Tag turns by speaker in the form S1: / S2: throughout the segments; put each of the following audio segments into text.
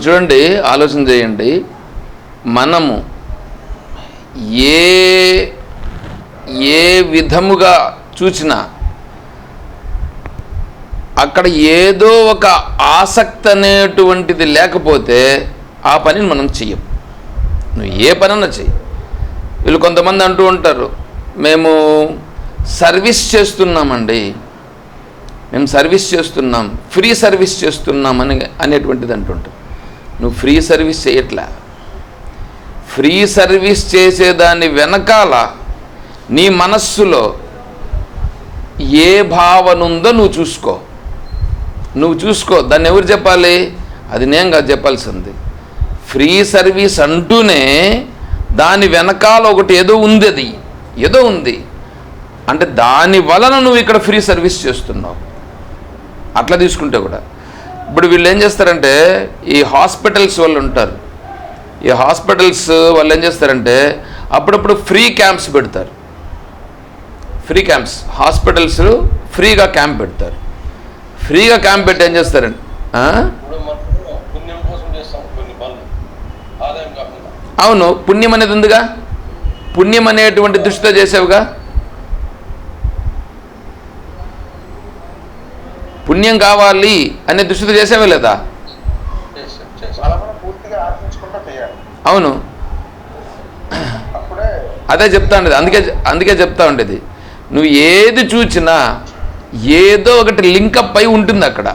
S1: చూడండి, ఆలోచన చేయండి. మనము ఏ విధముగా చూసినా అక్కడ ఏదో ఒక ఆసక్తి అనేటువంటిది లేకపోతే ఆ పనిని మనం చెయ్యం. నువ్వు ఏ పనన్నా చెయ్యి. వీళ్ళు కొంతమంది అంటూ ఉంటారు, మేము సర్వీస్ చేస్తున్నామండి, మేము సర్వీస్ చేస్తున్నాం, ఫ్రీ సర్వీస్ చేస్తున్నాం అనేటువంటిది అంటుంటారు. నువ్వు ఫ్రీ సర్వీస్ చేయట్లే. ఫ్రీ సర్వీస్ చేసేదాని వెనకాల నీ మనస్సులో ఏ భావన ఉందో నువ్వు చూసుకో. దాన్ని ఎవరు చెప్పాలి? అది నేను కాదు చెప్పాల్సింది. ఫ్రీ సర్వీస్ అంటూనే దాని వెనకాల ఒకటి ఏదో ఉంది అంటే దాని వలన నువ్వు ఇక్కడ ఫ్రీ సర్వీస్ చేస్తున్నావు. అట్లా తీసుకుంటే కూడా ఇప్పుడు వీళ్ళు ఏం చేస్తారంటే, ఈ హాస్పిటల్స్ వాళ్ళు ఉంటారు, ఈ హాస్పిటల్స్ వాళ్ళు ఏం చేస్తారంటే అప్పుడప్పుడు ఫ్రీ క్యాంప్స్ పెడతారు. ఫ్రీ క్యాంప్స్, హాస్పిటల్స్ ఫ్రీగా క్యాంప్ పెడతారు. ఫ్రీగా క్యాంప్ పెట్టి ఏం చేస్తారండి, అవును, పుణ్యం అనేది ఉందిగా, పుణ్యం అనేటువంటి దృష్టితో చేసావుగా. పుణ్యం కావాలి అనే దృష్టితో చేసావే లేదా? అవును, అదే చెప్తా ఉండేది. అందుకే చెప్తా ఉండేది, నువ్వు ఏది చూసినా ఏదో ఒకటి లింకప్ అయి ఉంటుంది అక్కడ.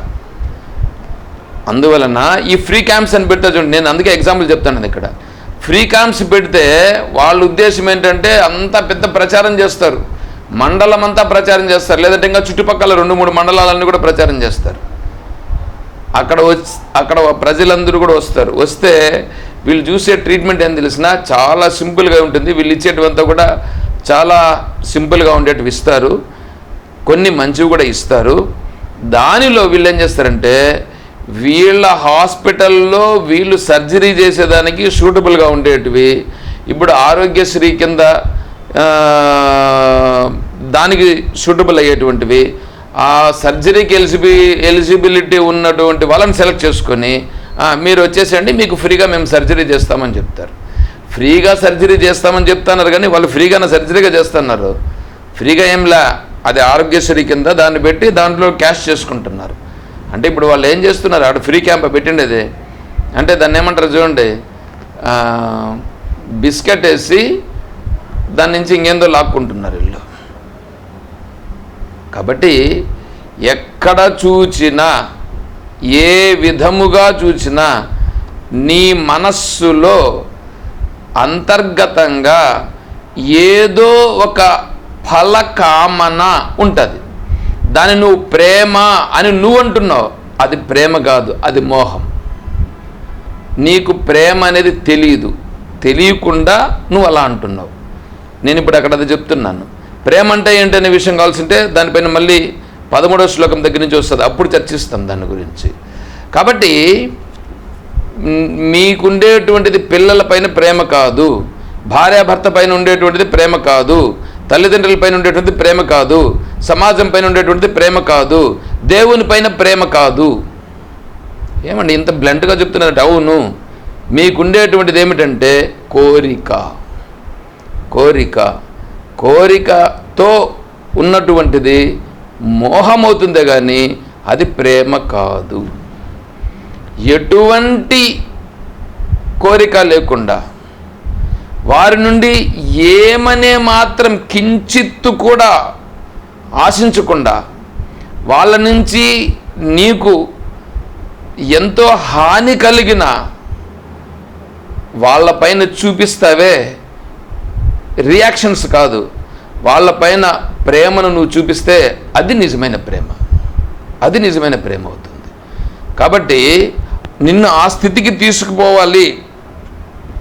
S1: అందువలన ఈ ఫ్రీ క్యాంప్స్ అని పెడతా చూడండి, నేను అందుకే ఎగ్జాంపుల్ చెప్తాను. ఇక్కడ ఫ్రీ క్యాంప్స్ పెడితే వాళ్ళ ఉద్దేశం ఏంటంటే అంతా పెద్ద ప్రచారం చేస్తారు, మండలం అంతా ప్రచారం చేస్తారు, లేదంటే ఇంకా చుట్టుపక్కల 2-3 మండలాలన్నీ కూడా ప్రచారం చేస్తారు. అక్కడ ప్రజలందరూ కూడా వస్తే వీళ్ళు చూసే ట్రీట్మెంట్ ఏం తెలిసినా చాలా సింపుల్గా ఉంటుంది. వీళ్ళు ఇచ్చేటివంతా కూడా చాలా సింపుల్గా ఉండేటివి ఇస్తారు, కొన్ని మంచివి కూడా ఇస్తారు. దానిలో వీళ్ళు ఏం చేస్తారంటే వీళ్ళ హాస్పిటల్లో వీళ్ళు సర్జరీ చేసేదానికి సూటబుల్గా ఉండేటివి ఇప్పుడు ఆరోగ్యశ్రీ కింద దానికి సూటబుల్ అయ్యేటువంటివి, ఆ సర్జరీకి ఎలిజిబిలిటీ ఉన్నటువంటి వాళ్ళని సెలెక్ట్ చేసుకొని మీరు వచ్చేసండి, మీకు ఫ్రీగా మేము సర్జరీ చేస్తామని చెప్తారు. ఫ్రీగా సర్జరీ చేస్తామని చెప్తున్నారు కానీ వాళ్ళు ఫ్రీగానే సర్జరీగా చేస్తున్నారు. ఫ్రీగా ఏంలా, అది ఆరోగ్యశ్రీ కింద దాన్ని పెట్టి దాంట్లో క్యాష్ చేసుకుంటున్నారు. అంటే ఇప్పుడు వాళ్ళు ఏం చేస్తున్నారు, ఆడ ఫ్రీ క్యాంప్ పెట్టిండేది అంటే దాన్ని ఏమంటారు చూడండి, బిస్కెట్ వేసి దాని నుంచి ఇంకేందో లాక్కుంటున్నారు వీళ్ళు. కాబట్టి ఎక్కడ చూచినా ఏ విధముగా చూచినా నీ మనస్సులో అంతర్గతంగా ఏదో ఒక ఫలకామన ఉంటుంది. దాన్ని నువ్వు ప్రేమ అని నువ్వు అంటున్నావు, అది ప్రేమ కాదు, అది మోహం. నీకు ప్రేమ అనేది తెలియకుండా నువ్వు అలా అంటున్నావు. నేను ఇప్పుడు అక్కడ అది చెప్తున్నాను. ప్రేమ అంటే ఏంటనే విషయం కావాల్సింటే దానిపైన మళ్ళీ 13వ శ్లోకం దగ్గర నుంచి వస్తుంది, అప్పుడు చర్చిస్తాం దాని గురించి. కాబట్టి మీకుండేటువంటిది పిల్లల పైన ప్రేమ కాదు, భార్యాభర్త పైన ఉండేటువంటిది ప్రేమ కాదు, తల్లిదండ్రుల పైన ఉండేటువంటిది ప్రేమ కాదు, సమాజం పైన ఉండేటువంటిది ప్రేమ కాదు, దేవుని పైన ప్రేమ కాదు. ఏమండి ఇంత బ్లంట్గా చెప్తున్నారంటే, అవును, మీకుండేటువంటిది ఏమిటంటే కోరికతో ఉన్నటువంటిది మోహమవుతుందే కానీ అది ప్రేమ కాదు. ఎటువంటి కోరిక లేకుండా, వారి నుండి ఏమనే మాత్రం కించిత్తు కూడా ఆశించకుండా, వాళ్ళ నుంచి నీకు ఎంతో హాని కలిగిన వాళ్ళపైన చూపిస్తావే రియాక్షన్స్ కాదు, వాళ్ళపైన ప్రేమను నువ్వు చూపిస్తే అది నిజమైన ప్రేమ, అది నిజమైన ప్రేమ అవుతుంది. కాబట్టి నిన్ను ఆ స్థితికి తీసుకుపోవాలి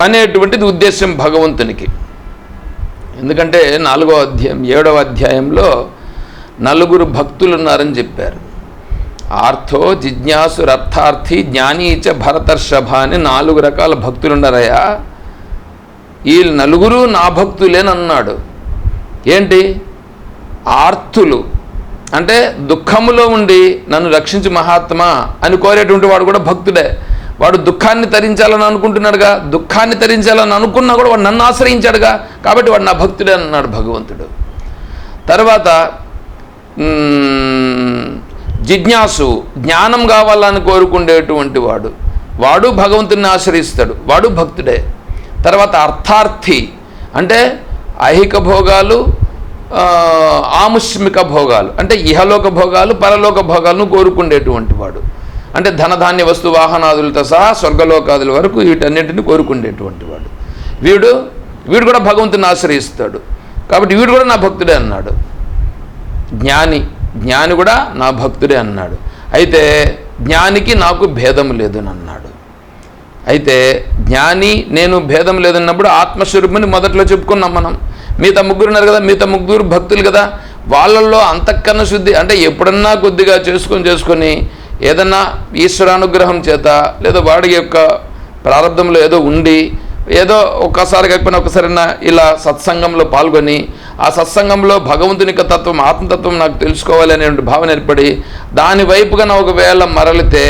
S1: అనేటువంటిది ఉద్దేశం భగవంతునికి. ఎందుకంటే 7వ అధ్యాయంలో 4 భక్తులు ఉన్నారని చెప్పారు. ఆర్థో, జిజ్ఞాసు, రర్థార్థి, జ్ఞానీచ భరతర్షభ అని 4 రకాల భక్తులు ఉన్నారయ్యా. వీళ్ళు 4 నా భక్తులేనన్నాడు. ఏంటి? ఆర్తులు అంటే దుఃఖములో ఉండి నన్ను రక్షించు మహాత్మా అని కోరేటువంటి వాడు కూడా భక్తుడే. వాడు దుఃఖాన్ని తరించాలని అనుకుంటున్నాడుగా, దుఃఖాన్ని తరించాలని అనుకున్నా కూడా వాడు నన్ను ఆశ్రయించాడుగా, కాబట్టి వాడు నా భక్తుడే అన్నాడు భగవంతుడు. తర్వాత జిజ్ఞాసు, జ్ఞానం కావాలని కోరుకునేటువంటి వాడు భగవంతుని ఆశ్రయిస్తాడు, వాడు భక్తుడే. తర్వాత అర్థార్థి అంటే ఐహిక భోగాలు, ఆముష్మిక భోగాలు అంటే ఇహలోక భోగాలు, పరలోక భోగాలను కోరుకునేటువంటి వాడు. అంటే ధనధాన్య వస్తు వాహనాదులతో సహా స్వర్గలోకాదుల వరకు వీటన్నింటిని కోరుకునేటువంటి వాడు. వీడు కూడా భగవంతుని ఆశ్రయిస్తాడు, కాబట్టి వీడు కూడా నా భక్తుడే అన్నాడు. జ్ఞాని కూడా నా భక్తుడే అన్నాడు. అయితే జ్ఞానికి నాకు భేదం లేదని అన్నాడు. అయితే జ్ఞాని నేను భేదం లేదన్నప్పుడు ఆత్మస్వరూపుని మొదట్లో చెప్పుకున్నాం మనం. మిగతా ముగ్గురు ఉన్నారు కదా, మిగతా ముగ్గురు భక్తులు కదా, వాళ్ళల్లో అంతఃకరణ శుద్ధి అంటే ఎప్పుడన్నా కొద్దిగా చేసుకొని ఏదన్నా ఈశ్వరానుగ్రహం చేత లేదా వాడి యొక్క ప్రారంభంలో ఏదో ఉండి ఏదో ఒక్కసారి కాకపోయినా ఒకసారైనా ఇలా సత్సంగంలో పాల్గొని ఆ సత్సంగంలో భగవంతుని యొక్క తత్వం, ఆత్మతత్వం నాకు తెలుసుకోవాలి అనే భావన ఏర్పడి దాని వైపుగా ఒకవేళ మరలితే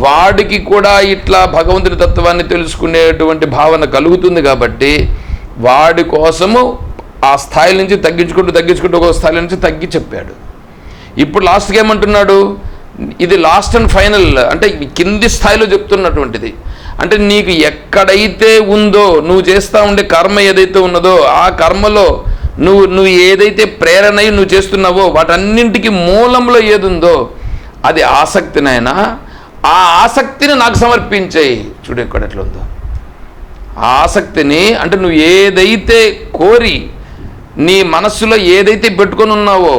S1: వాడికి కూడా ఇట్లా భగవంతుని తత్వాన్ని తెలుసుకునేటువంటి భావన కలుగుతుంది. కాబట్టి వాడి కోసము ఆ స్థాయి నుంచి తగ్గించుకుంటూ ఒక స్థాయి నుంచి తగ్గి చెప్పాడు. ఇప్పుడు లాస్ట్కి ఏమంటున్నాడు, ఇది లాస్ట్ అండ్ ఫైనల్ అంటే కింది స్థాయిలో చెప్తున్నటువంటిది. అంటే నీకు ఎక్కడైతే ఉందో నువ్వు చేస్తూ ఉండే కర్మ ఏదైతే ఉన్నదో ఆ కర్మలో నువ్వు ఏదైతే ప్రేరణ నువ్వు చేస్తున్నావో వాటన్నింటికి మూలంలో ఏది ఉందో అది ఆసక్తినైనా ఆ ఆసక్తిని నాకు సమర్పించేయి. చూడు ఇక్కడ ఎట్లా ఉందో, ఆ ఆసక్తిని అంటే నువ్వు ఏదైతే కోరి నీ మనస్సులో ఏదైతే పెట్టుకొని ఉన్నావో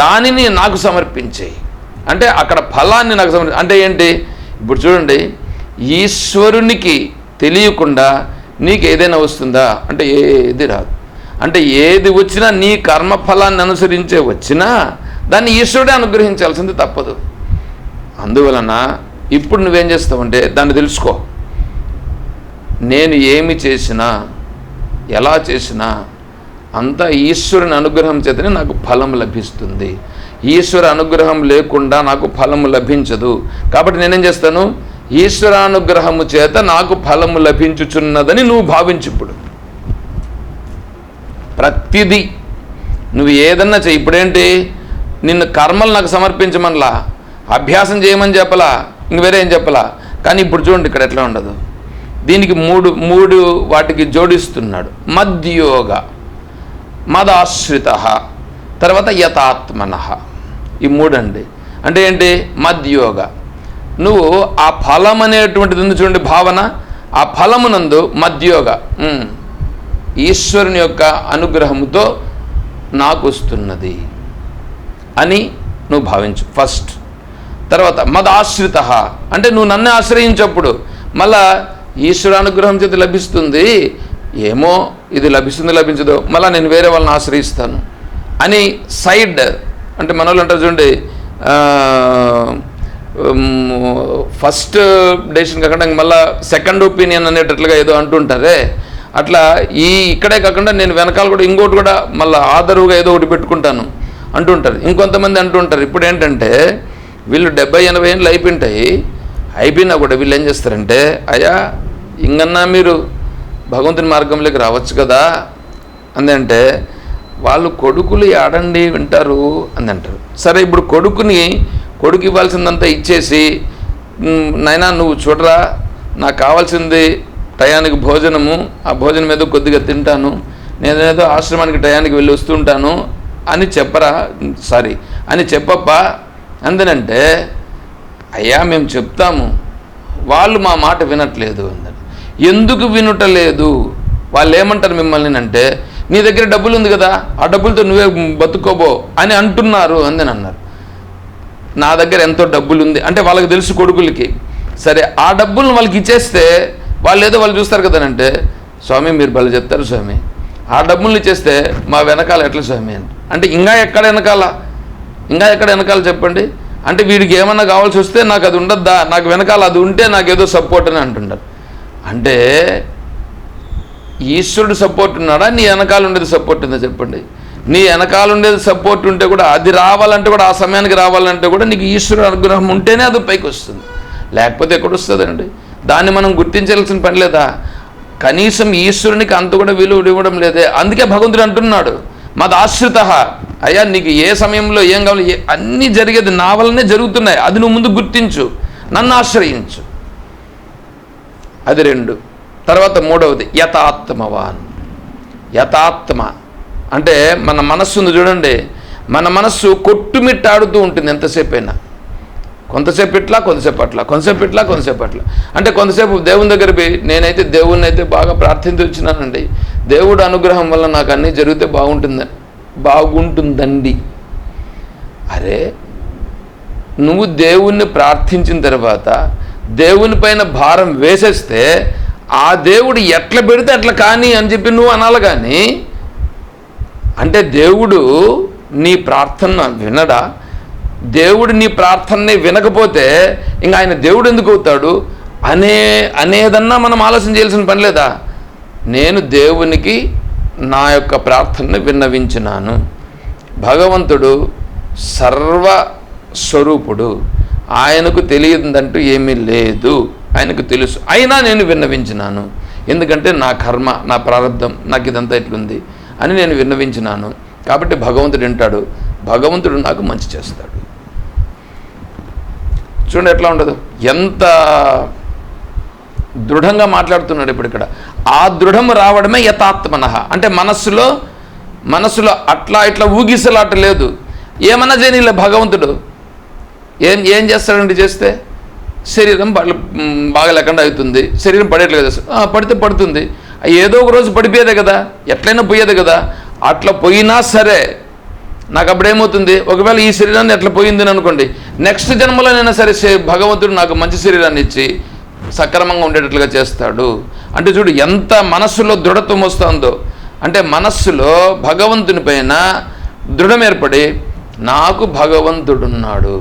S1: దానిని నాకు సమర్పించేయి. అంటే అక్కడ ఫలాన్ని నాకు అంటే ఏంటి, ఇప్పుడు చూడండి, ఈశ్వరునికి తెలియకుండా నీకు ఏదైనా వస్తుందా అంటే ఏది రాదు. అంటే ఏది వచ్చినా నీ కర్మఫలాన్ని అనుసరించే వచ్చినా దాన్ని ఈశ్వరుడే అనుగ్రహించాల్సింది తప్పదు. అందువలన ఇప్పుడు నువ్వేం చేస్తావంటే దాన్ని తెలుసుకో. నేను ఏమి చేసినా ఎలా చేసినా అంతా ఈశ్వరుని అనుగ్రహం చేతనే నాకు ఫలం లభిస్తుంది. ఈశ్వర అనుగ్రహం లేకుండా నాకు ఫలము లభించదు. కాబట్టి నేనేం చేస్తాను, ఈశ్వరానుగ్రహము చేత నాకు ఫలము లభించుచున్నదని నువ్వు భావించు. ఇప్పుడు ప్రతిదీ నువ్వు ఏదన్నా చెయ్యి. ఇప్పుడేంటి, నిన్ను కర్మలు నాకు సమర్పించమనలా, అభ్యాసం చేయమని చెప్పలా, ఇంక వేరే ఏం చెప్పలా. కానీ ఇప్పుడు చూడండి ఇక్కడ ఎట్లా ఉండదు, దీనికి మూడు వాటికి జోడిస్తున్నాడు. మద్యోగ, మదాశ్రిత, తర్వాత యతాత్మన, ఈ మూడండి. అంటే ఏంటి, మద్యోగ నువ్వు ఆ ఫలం అనేటువంటిది ఉంది చూడండి భావన, ఆ ఫలమునందు మద్యోగ ఈశ్వరుని యొక్క అనుగ్రహముతో నాకు వస్తున్నది అని నువ్వు భావించు ఫస్ట్. తర్వాత మదాశ్రిత అంటే నువ్వు నన్ను ఆశ్రయించప్పుడు మళ్ళా ఈశ్వరానుగ్రహం చేత లభిస్తుంది, ఏమో ఇది లభించదో మళ్ళీ నేను వేరే వాళ్ళని ఆశ్రయిస్తాను అని సైడ్. అంటే మన వాళ్ళు అంటారు చూడండి, ఫస్ట్ డెసిషన్ కాకుండా మళ్ళీ సెకండ్ ఒపీనియన్ అనేటట్లుగా ఏదో అంటుంటారే, అట్లా ఇక్కడే కాకుండా నేను వెనకాల కూడా ఇంకోటి కూడా మళ్ళీ ఆదరువుగా ఏదో ఒకటి పెట్టుకుంటాను అంటుంటారు. ఇంకొంతమంది అంటుంటారు, ఇప్పుడు ఏంటంటే వీళ్ళు 70-80 ఏళ్ళు అయిపోయినా కూడా వీళ్ళు ఏం చేస్తారంటే, అయ్యా ఇంకన్నా మీరు భగవంతుని మార్గంలోకి రావచ్చు కదా అందంటే వాళ్ళు కొడుకులు ఆడండి వింటారు అని అంటారు. సరే ఇప్పుడు కొడుకు ఇవ్వాల్సిందంతా ఇచ్చేసి, నాయనా నువ్వు చూడరా నాకు కావాల్సింది టయానికి భోజనము, ఆ భోజనం ఏదో కొద్దిగా తింటాను, నేనేదో ఆశ్రమానికి టయానికి వెళ్ళి వస్తుంటాను అని చెప్పరా, సారీ అని చెప్పప్పా అందనంటే, అయ్యా మేము చెప్తాము వాళ్ళు మా మాట వినట్లేదు అందని. ఎందుకు వినటలేదు, వాళ్ళు ఏమంటారు మిమ్మల్ని అంటే, నీ దగ్గర డబ్బులు ఉంది కదా ఆ డబ్బులతో నువ్వే బతుకోబో అని అంటున్నారు అందని అన్నారు. నా దగ్గర ఎంతో డబ్బులు ఉంది అంటే వాళ్ళకి తెలుసు కొడుకులకి. సరే ఆ డబ్బులను వాళ్ళకి ఇచ్చేస్తే వాళ్ళు చూస్తారు కదనంటే, స్వామి మీరు భలే చెప్తారు స్వామి, ఆ డబ్బులను ఇచ్చేస్తే మా వెనకాల ఎట్లా స్వామి అంటే ఇంకా ఎక్కడ వెనకాల చెప్పండి. అంటే వీడికి ఏమన్నా కావాల్సి వస్తే నాకు అది ఉండద్దా, నాకు వెనకాల అది ఉంటే నాకేదో సపోర్ట్ అని అంటున్నారు. అంటే ఈశ్వరుడు సపోర్ట్ ఉన్నాడా, నీ వెనకాల ఉండేది సపోర్ట్ ఉందా చెప్పండి. నీ వెనకాల ఉండేది సపోర్ట్ ఉంటే కూడా అది రావాలంటే కూడా, ఆ సమయానికి రావాలంటే కూడా నీకు ఈశ్వరుడు అనుగ్రహం ఉంటేనే అది పైకి వస్తుంది, లేకపోతే ఎక్కడ వస్తుందండి. దాన్ని మనం గుర్తించాల్సిన పని లేదా? కనీసం ఈశ్వరునికి అంత కూడా విలువ ఇవ్వడం లేదే. అందుకే భగవంతుడు అంటున్నాడు, మదాశ్రిత, అయ్యా నీకు ఏ సమయంలో ఏం కావాలి అన్నీ జరిగేది నా వల్లనే జరుగుతున్నాయి, అది నువ్వు ముందు గుర్తించు, నన్ను ఆశ్రయించు. అది 2. తర్వాత 3వది యథాత్మవాన్. యథాత్మ అంటే మన మనస్సు ఉంది చూడండి, మన మనస్సు కొట్టుమిట్టాడుతూ ఉంటుంది ఎంతసేపు అయినా. కొంతసేపు ఇట్లా, కొంతసేపు అట్లా, కొంతసేపు ఇట్లా, కొంతసేపు అట్లా. అంటే కొంతసేపు దేవుని దగ్గర పోయి నేనైతే దేవుణ్ణి అయితే బాగా ప్రార్థించి వచ్చినానండి, దేవుడు అనుగ్రహం వల్ల నాకు అన్నీ జరిగితే బాగుంటుందండి. అరే, నువ్వు దేవుణ్ణి ప్రార్థించిన తర్వాత దేవుని పైన భారం వేసేస్తే ఆ దేవుడు ఎట్లా పెడితే అట్లా కానీ అని చెప్పి నువ్వు అనాలి. కానీ అంటే దేవుడు నీ ప్రార్థన వినడా? దేవుడు నీ ప్రార్థనని వినకపోతే ఇంకా ఆయన దేవుడు ఎందుకు అవుతాడు అనేదన్నా మనం ఆలోచన చేయాల్సిన పని లేదా? నేను దేవునికి నా యొక్క ప్రార్థనని విన్నవించినాను. భగవంతుడు సర్వస్వరూపుడు, ఆయనకు తెలియదంటూ ఏమీ లేదు, ఆయనకు తెలుసు, అయినా నేను విన్నవించినాను. ఎందుకంటే నా కర్మ, నా ప్రారంధం, నాకు ఇదంతా ఇట్లుంది అని నేను విన్నవించినాను. కాబట్టి భగవంతుడు వింటాడు, భగవంతుడు నాకు మంచి చేస్తాడు. చూడండి ఎట్లా ఉండదు, ఎంత దృఢంగా మాట్లాడుతున్నాడు ఇప్పుడు ఇక్కడ. ఆ దృఢము రావడమే యథాత్మనః. అంటే మనస్సులో అట్లా ఇట్లా ఊగిసలాట లేదు. ఏమన్నా చేయనిలే భగవంతుడు ఏం చేస్తాడండి? చేస్తే శరీరం బాగా లేకుండా అవుతుంది, శరీరం పడేట్లేదు, పడితే పడుతుంది, ఏదో ఒక రోజు పడిపోయేదే కదా, ఎట్లయినా పోయేదే కదా. అట్లా పోయినా సరే నాకు అప్పుడేమవుతుంది, ఒకవేళ ఈ శరీరాన్ని ఎట్లా పోయిందని అనుకోండి, నెక్స్ట్ జన్మలోనైనా సరే భగవంతుడు నాకు మంచి శరీరాన్ని ఇచ్చి సక్రమంగా ఉండేటట్లుగా చేస్తాడు. అంటే చూడు ఎంత మనస్సులో దృఢత్వం వస్తుందో. అంటే మనస్సులో భగవంతుని పైన దృఢం ఏర్పడి నాకు భగవంతుడున్నాడు,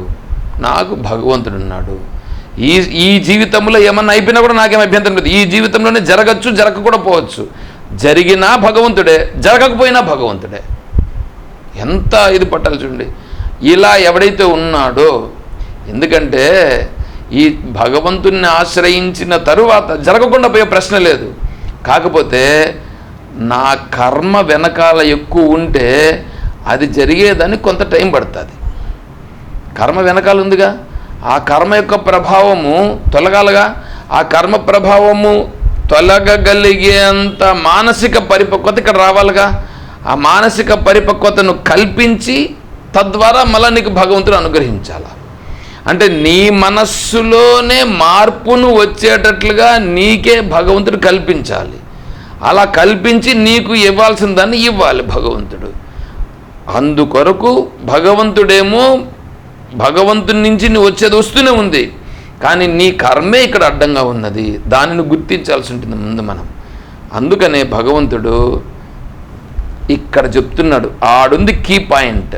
S1: ఈ జీవితంలో ఏమన్నా అయిపోయినా కూడా నాకేం అభ్యంతరం లేదు. ఈ జీవితంలోనే జరగచ్చు, జరగకుండా పోవచ్చు. జరిగినా భగవంతుడే, జరగకపోయినా భగవంతుడే. ఎంత ఇది పట్టాలి చూడండి. ఇలా ఎవడైతే ఉన్నాడో, ఎందుకంటే ఈ భగవంతుని ఆశ్రయించిన తరువాత జరగకుండా పోయే ప్రశ్న లేదు. కాకపోతే నా కర్మ వెనకాల ఎక్కువ ఉంటే అది జరిగేదని కొంత టైం పడుతుంది. కర్మ వెనకాల ఉందిగా, ఆ కర్మ యొక్క ప్రభావము తొలగాలగా. ఆ కర్మ ప్రభావము తొలగగలిగేంత మానసిక పరిపక్వత ఇక్కడ రావాలిగా. ఆ మానసిక పరిపక్వతను కల్పించి తద్వారా మళ్ళీ నీకు భగవంతుడు అనుగ్రహించాల. అంటే నీ మనస్సులోనే మార్పును వచ్చేటట్లుగా నీకే భగవంతుడు కల్పించాలి. అలా కల్పించి నీకు ఇవ్వాల్సిన దాన్ని ఇవ్వాలి భగవంతుడు. అందుకొరకు భగవంతుడేమో భగవంతుని నుంచి నువ్వు వచ్చేది వస్తూనే ఉంది, కానీ నీ కర్మే ఇక్కడ అడ్డంగా ఉన్నది. దానిని గుర్తించాల్సి ఉంటుంది ముందు మనం. అందుకనే భగవంతుడు ఇక్కడ చెప్తున్నాడు, ఆడుంది కీ పాయింట్.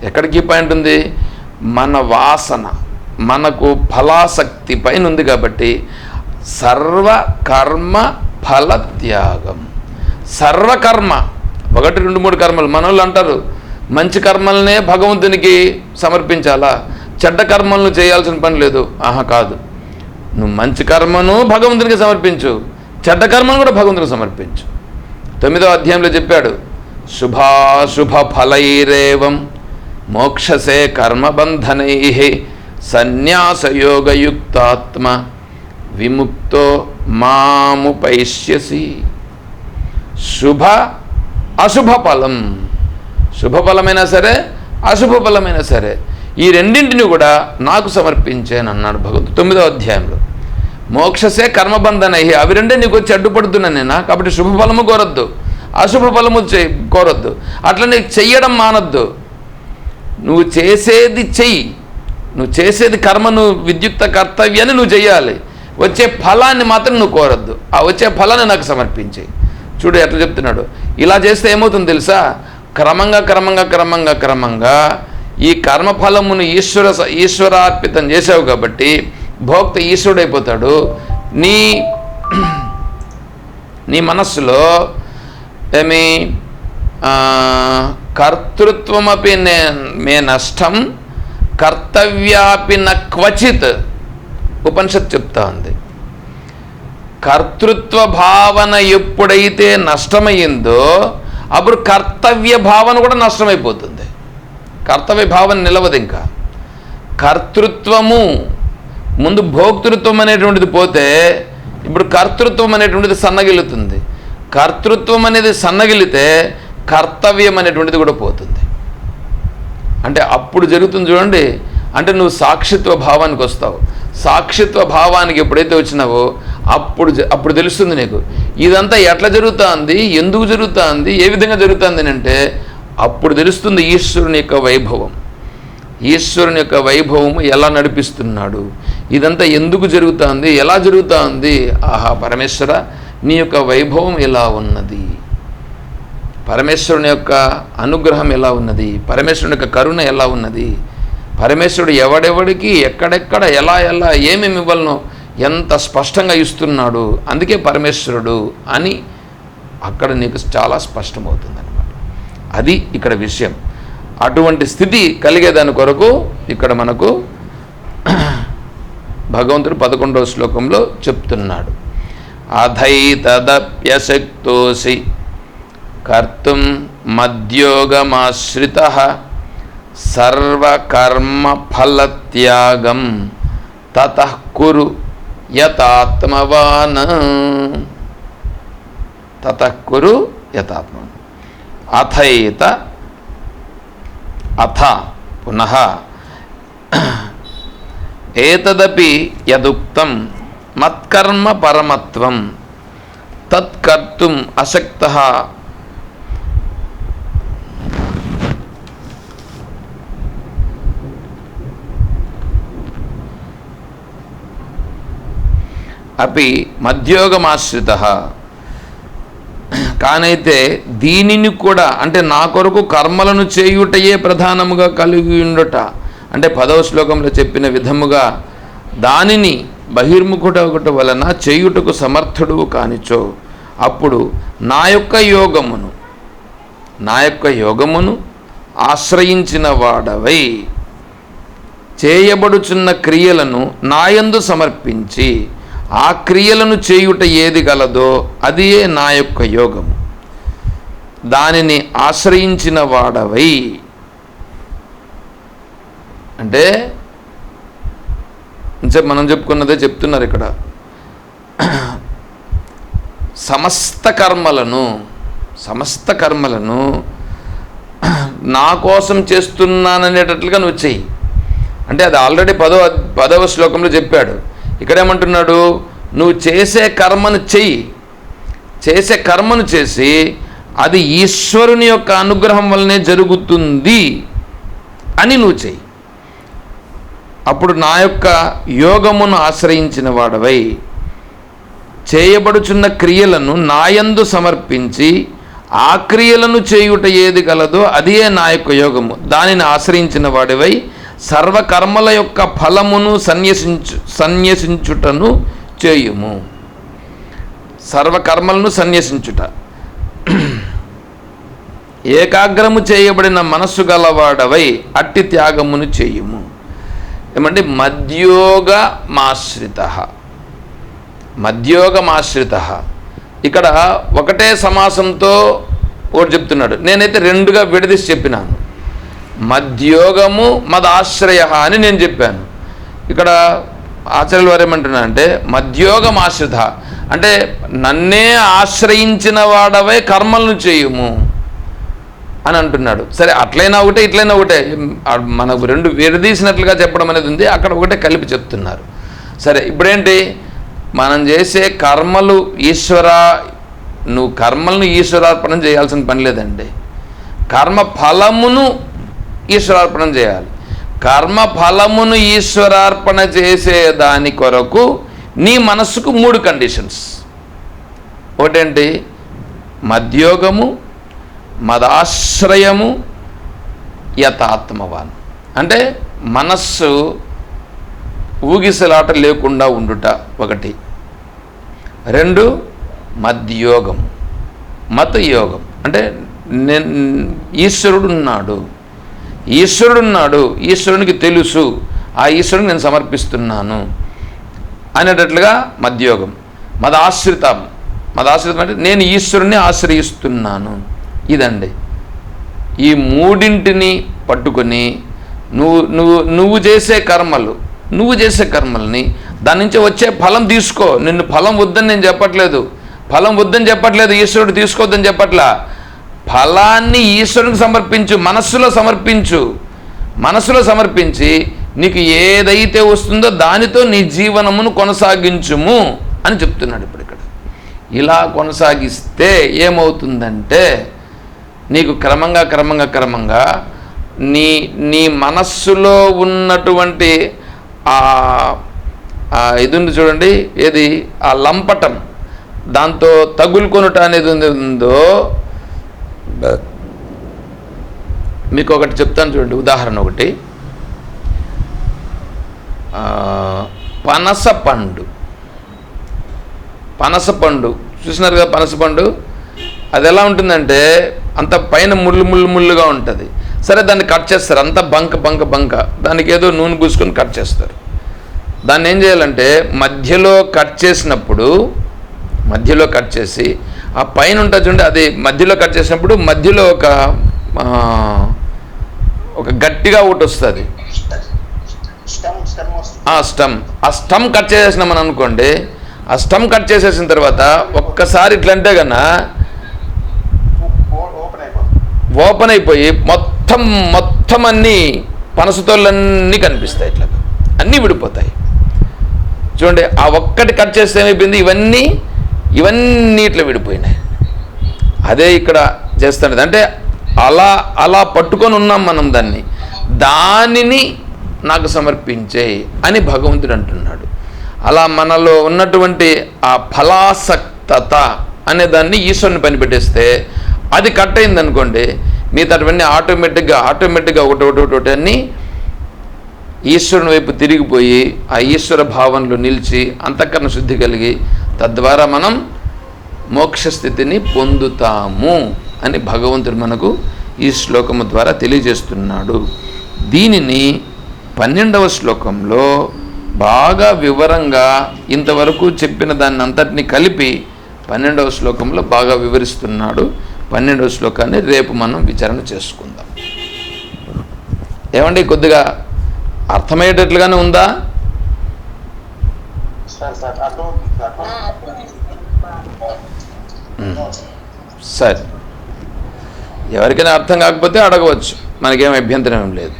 S1: ఎక్కడ కీ పాయింట్ ఉంది? మన వాసన, మనకు ఫలాసక్తి పైన ఉంది. కాబట్టి సర్వకర్మ ఫలత్యాగం. సర్వకర్మ, 1, 2, 3 కర్మలు. మన వాళ్ళు అంటారు మంచి కర్మలనే భగవంతునికి సమర్పించాలా, చెడ్డ కర్మలను చేయాల్సిన పని లేదు. కాదు, నువ్వు మంచి కర్మను భగవంతునికి సమర్పించు, చెడ్డ కర్మను కూడా భగవంతునికి సమర్పించు. 9వ అధ్యాయంలో చెప్పాడు, శుభాశుభ ఫలైరేవం మోక్షసే కర్మబంధనై సన్యాసయోగయుక్తాత్మ విముక్తో మాముపైష్యసి. శుభ అశుభ ఫలం, శుభఫలమైనా సరే అశుభ ఫలమైనా సరే ఈ రెండింటిని కూడా నాకు సమర్పించాను అన్నాడు భగవంతుడు 9వ అధ్యాయంలో. మోక్షసే కర్మబంధనై, అవి రెండే నీకు వచ్చి అడ్డుపడుతున్నాను నేను. కాబట్టి శుభఫలము కోరొద్దు, అశుభ ఫలము కోరొద్దు. అట్లా నీకు చెయ్యడం మానొద్దు. నువ్వు చేసేది చెయ్యి, నువ్వు చేసేది కర్మను విద్యుక్త కర్తవ్యాన్ని నువ్వు చెయ్యాలి. వచ్చే ఫలాన్ని మాత్రం నువ్వు కోరొద్దు. ఆ వచ్చే ఫలాన్ని నాకు సమర్పించే. చూడు ఎట్లా చెప్తున్నాడు. ఇలా చేస్తే ఏమవుతుంది తెలుసా? క్రమంగా ఈ కర్మఫలమును ఈశ్వరార్పితం చేసావు కాబట్టి భోక్త ఈశ్వరుడైపోతాడు. నీ మనస్సులో ఏమి కర్తృత్వమపి మే నష్టం కర్తవ్యాపి న క్వచిత్ ఉపనిషత్ చెప్తా ఉంది. కర్తృత్వ భావన ఎప్పుడైతే నష్టమయ్యిందో అప్పుడు కర్తవ్య భావన కూడా నష్టమైపోతుంది. కర్తవ్య భావన నిలవదు. ఇంకా కర్తృత్వము ముందు భోక్తృత్వం అనేటువంటిది పోతే ఇప్పుడు కర్తృత్వం అనేటువంటిది సన్నగిలుతుంది. కర్తృత్వం అనేది సన్నగిలితే కర్తవ్యం అనేటువంటిది కూడా పోతుంది. అంటే అప్పుడు జరుగుతుంది చూడండి. అంటే నువ్వు సాక్షిత్వ భావానికి వస్తావు. సాక్షిత్వ భావానికి ఎప్పుడైతే వచ్చినావో అప్పుడు తెలుస్తుంది నీకు ఇదంతా ఎట్లా జరుగుతుంది, ఎందుకు జరుగుతుంది, ఏ విధంగా జరుగుతుంది అంటే అప్పుడు తెలుస్తుంది ఈశ్వరుని యొక్క వైభవం. ఈశ్వరుని యొక్క వైభవము ఎలా నడిపిస్తున్నాడు, ఇదంతా ఎందుకు జరుగుతుంది, ఎలా జరుగుతుంది. ఆహా పరమేశ్వర, నీ యొక్క వైభవం ఎలా ఉన్నది, పరమేశ్వరుని యొక్క అనుగ్రహం ఎలా ఉన్నది, పరమేశ్వరుని యొక్క కరుణ ఎలా ఉన్నది, పరమేశ్వరుడు ఎవడెవడికి ఎక్కడెక్కడ ఎలా ఎలా ఏమేమి ఇవ్వాలనో ఎంత స్పష్టంగా ఇస్తున్నాడు. అందుకే పరమేశ్వరుడు అని అక్కడ నీకు చాలా స్పష్టమవుతుంది అన్నమాట. అది ఇక్కడ విషయం. అటువంటి స్థితి కలిగేదాని కొరకు ఇక్కడ మనకు భగవంతుడు 11వ శ్లోకంలో చెప్తున్నాడు. అధైతదప్యశక్తోసి కర్తుం మద్యోగమాశ్రితః సర్వకర్మ ఫలత్యాగం తతః కురు యతాత్మవాన్. తతః కురు యతాత్మవాన్. అథైత అథ పునః ఏతదపి యదుక్తం మత్కర్మ పరమత్వం తత్కర్తుం అశక్తః అపి మధ్యోగమాశ్రితః. కానైతే దీనిని కూడా అంటే నా కొరకు కర్మలను చేయుటయే ప్రధానముగా కలిగి ఉండుట అంటే 10వ శ్లోకంలో చెప్పిన విధముగా దానిని బహిర్ముఖుడొకటి వలన చేయుటకు సమర్థుడు కానిచో అప్పుడు నా యొక్క యోగమును ఆశ్రయించిన వాడవై చేయబడుచున్న క్రియలను నాయందు సమర్పించి ఆ క్రియలను చేయుట ఏది గలదో అదియే నా యొక్క యోగము. దానిని ఆశ్రయించిన వాడవై అంటే మనం చెప్పుకున్నదే చెప్తున్నారు ఇక్కడ. సమస్త కర్మలను నా కోసం చేస్తున్నాననేటట్లుగా నువ్వు చెయ్యి. అంటే అది ఆల్రెడీ 10వ శ్లోకంలో చెప్పాడు. ఇక్కడేమంటున్నాడు, నువ్వు చేసే కర్మను చేసి అది ఈశ్వరుని యొక్క అనుగ్రహం వల్లనే జరుగుతుంది అని నువ్వు చెయ్యి. అప్పుడు నా యొక్క యోగమును ఆశ్రయించిన వాడవై చేయబడుచున్న క్రియలను నాయందు సమర్పించి ఆ క్రియలను చేయుట ఏది గలదో అదే నా యొక్క యోగము. దానిని ఆశ్రయించిన వాడివై సర్వకర్మల యొక్క ఫలమును సన్యసించుటను చేయుము. సర్వకర్మలను సన్యసించుట, ఏకాగ్రము చేయబడిన మనస్సు గలవాడవై అట్టి త్యాగమును చేయుము. ఏమంటే మద్యోగమాశ్రిత. ఇక్కడ ఒకటే సమాసంతో ఒకటి చెప్తున్నాడు. నేనైతే రెండుగా విడదీసి చెప్పినాను. మద్యోగము మదాశ్రయ అని నేను చెప్పాను. ఇక్కడ ఆచార్యుల వారు ఏమంటున్నారంటే మద్యోగమాశ్రిత అంటే నన్నే ఆశ్రయించిన వాడవే కర్మలను చేయుము అని అంటున్నాడు. సరే, అట్లయినా ఒకటే ఇట్లయినా ఒకటే, మనకు రెండు విడదీసినట్లుగా చెప్పడం అనేది ఉంది. అక్కడ ఒకటే కలిపి చెప్తున్నారు. సరే, ఇప్పుడేంటి మనం చేసే కర్మలు నువ్వు కర్మలను ఈశ్వరార్పణం చేయాల్సిన పని లేదండి. కర్మ ఫలమును ఈశ్వరార్పణం చేయాలి. కర్మ ఫలమును ఈశ్వరార్పణ చేసే దాని కొరకు నీ మనస్సుకు 3 కండిషన్స్. ఒకటేంటి, మద్యోగము, మదాశ్రయము, యతాత్మవాన్. అంటే మనస్సు ఊగిసలాట లేకుండా ఉండుట ఒకటి. 2 మద్యోగం, మతయోగం అంటే ఈశ్వరుడున్నాడు, ఈశ్వరునికి తెలుసు, ఆ ఈశ్వరుని నేను సమర్పిస్తున్నాను అనేటట్లుగా మద్యోగం. మదాశ్రితం అంటే నేను ఈశ్వరుని ఆశ్రయిస్తున్నాను. ఇదండి. ఈ మూడింటిని పట్టుకొని నువ్వు చేసే కర్మల్ని దాని నుంచి వచ్చే ఫలం తీసుకో. నిన్ను ఫలం వద్దని నేను చెప్పట్లేదు, ఈశ్వరుడు తీసుకోవద్దని చెప్పట్లా. ఫలాన్ని ఈశ్వరునికి సమర్పించు, మనస్సులో సమర్పించి నీకు ఏదైతే వస్తుందో దానితో నీ జీవనమును కొనసాగించుము అని చెప్తున్నాడు. ఇప్పుడు ఇక్కడ ఇలా కొనసాగిస్తే ఏమవుతుందంటే నీకు క్రమంగా నీ మనస్సులో ఉన్నటువంటి ఇది ఉంది చూడండి, ఏది ఆ లంపటం, దాంతో తగులుకొనుట అనేది ఉందో. మీకు ఒకటి చెప్తాను చూడండి, ఉదాహరణ ఒకటి. పనసపండు చూసినారు కదా, పనసపండు అది ఎలా ఉంటుందంటే అంత పైన ముళ్ళుగా ఉంటుంది. సరే, దాన్ని కట్ చేస్తారు, అంత బంక, దానికి ఏదో నూనె పూసుకొని కట్ చేస్తారు. దాన్ని ఏం చేయాలంటే మధ్యలో కట్ చేసి ఆ పైన ఉంటుంది చూడండి, అది మధ్యలో కట్ చేసినప్పుడు మధ్యలో ఒక గట్టిగా ఒకటి వస్తుంది, ఆ స్టమ్ కట్ చేసేసినామని అనుకోండి. ఆ స్టమ్ కట్ చేసేసిన తర్వాత ఒక్కసారి ఇట్లంటే కన్నా ఓపెన్ అయిపోయి మొత్తం అన్నీ పనసతోళ్ళన్నీ కనిపిస్తాయి, ఇట్లా అన్నీ విడిపోతాయి. చూడండి, ఆ ఒక్కటి కట్ చేస్తే ఏమైపోయింది, ఇవన్నీ ఇట్లా విడిపోయినాయి. అదే ఇక్కడ చేస్తాడు. అంటే అలా పట్టుకొని ఉన్నాం మనం, దానిని నాకు సమర్పించే అని భగవంతుడు అంటున్నాడు. అలా మనలో ఉన్నటువంటి ఆ ఫలాసక్తత అనే దాన్ని ఈశ్వరుని పనిపెట్టేస్తే అది కట్ అయింది అనుకోండి, మిగతావన్నీ ఆటోమేటిక్గా ఒకటి అన్నీ ఈశ్వరుని వైపు తిరిగిపోయి ఆ ఈశ్వర భావనలో నిలిచి అంతఃకరణ శుద్ధి కలిగి తద్వారా మనం మోక్షస్థితిని పొందుతాము అని భగవంతుడు మనకు ఈ శ్లోకము ద్వారా తెలియజేస్తున్నాడు. దీనిని 12వ శ్లోకంలో బాగా వివరంగా ఇంతవరకు చెప్పిన దాన్ని అంతటిని కలిపి 12వ శ్లోకంలో బాగా వివరిస్తున్నాడు. 12వ శ్లోకాన్ని రేపు మనం విచారణ చేసుకుందాం. ఏమండి, కొద్దిగా అర్థమయ్యేటట్లుగానే ఉందా? సరే, ఎవరికైనా అర్థం కాకపోతే అడగవచ్చు, మనకేం అభ్యంతరం ఏం లేదు.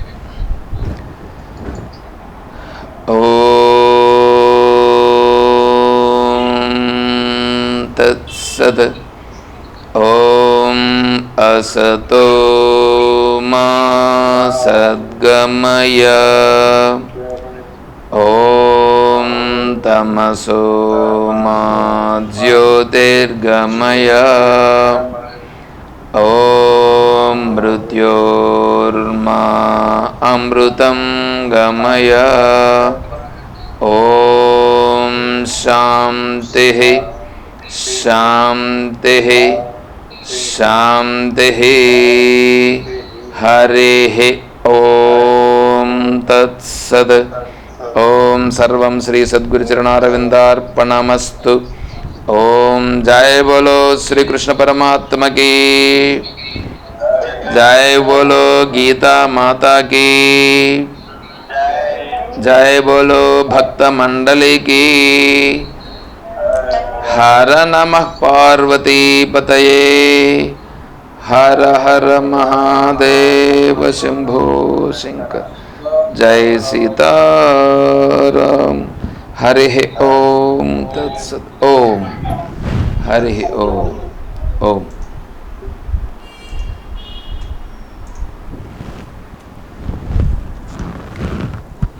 S1: ఓం తత్సత్. ఓం అసతో మా సద్గమయ. ఓం తమసో మా జ్యోతిర్గమయ. ఓం మృత్యోర్మా అమృతం గమయ. ఓం శాంతి శాంతి శాంతి. హరి ఓం తత్సత్. ఓం సర్వం శ్రీ సద్గురు చరణారవిందార్పణమస్తు. ఓం జయ బోలో శ్రీకృష్ణ పరమాత్మ की जय, बोलो गीता माता की जय, बोलो भक्त मंडली की. हर नमः पार्वती पतये. हर हर महादेव शंभो शंकर. जय सीताराम. हरि ओम तत्सत. ओम हरि ओम. ओम.